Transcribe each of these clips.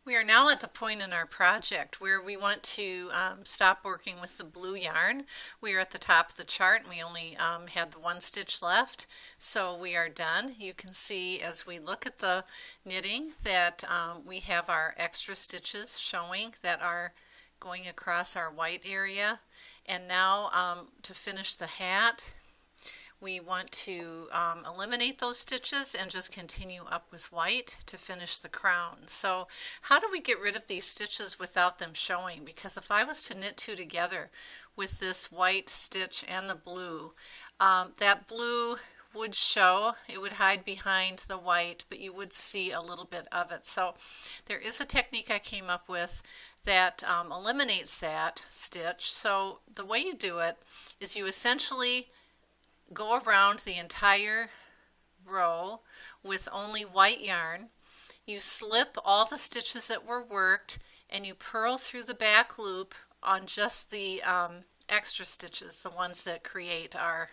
We are now at the point in our project where we want to stop working with the blue yarn. We are at the top of the chart and we only had the one stitch left, so we are done. You can see as we look at the knitting that we have our extra stitches showing that are going across our white area. And now to finish the hat, we want to eliminate those stitches and just continue up with white to finish the crown. So how do we get rid of these stitches without them showing? Because if I was to knit two together with this white stitch and the blue, that blue would show, it would hide behind the white, but you would see a little bit of it. So there is a technique I came up with that eliminates that stitch. So the way you do it is you essentially go around the entire row with only white yarn. You slip all the stitches that were worked and you purl through the back loop on just the extra stitches, the ones that create our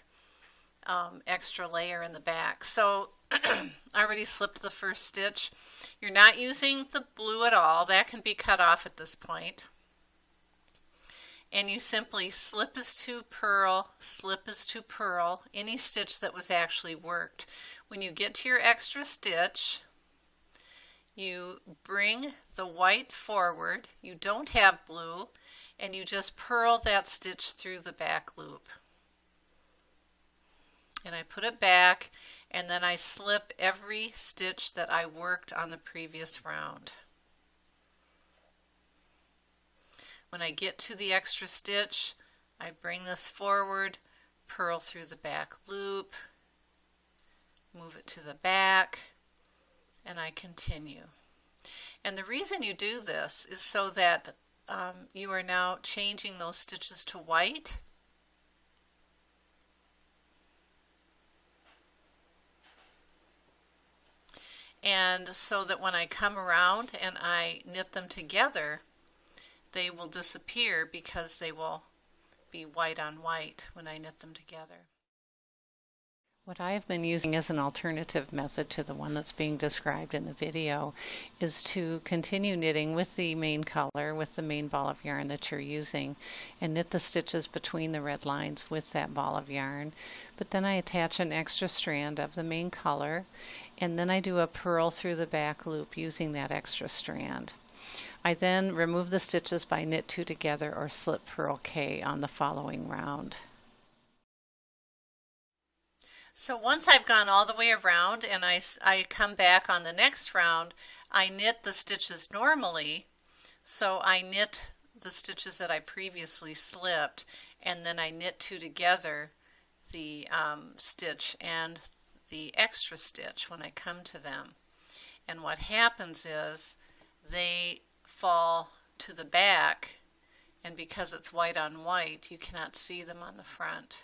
extra layer in the back. So I already slipped the first stitch. You're not using the blue at all. That can be cut off at this point. And you simply slip as to purl, slip as to purl, any stitch that was actually worked. When you get to your extra stitch, you bring the white forward, you don't have blue, and you just purl that stitch through the back loop. And I put it back, and then I slip every stitch that I worked on the previous round. When I get to the extra stitch, I bring this forward, purl through the back loop, move it to the back, and I continue. And the reason you do this is so that you are now changing those stitches to white. And so that when I come around and I knit them together, they will disappear because they will be white on white when I knit them together. What I have been using as an alternative method to the one that's being described in the video is to continue knitting with the main color, with the main ball of yarn that you're using, and knit the stitches between the red lines with that ball of yarn. But then I attach an extra strand of the main color, and then I do a purl through the back loop using that extra strand. I then remove the stitches by knit two together or slip purl K on the following round. So once I've gone all the way around and I come back on the next round, I knit the stitches normally. So I knit the stitches that I previously slipped, and then I knit two together, the stitch and the extra stitch when I come to them. And what happens is they fall to the back, and because it's white on white, you cannot see them on the front.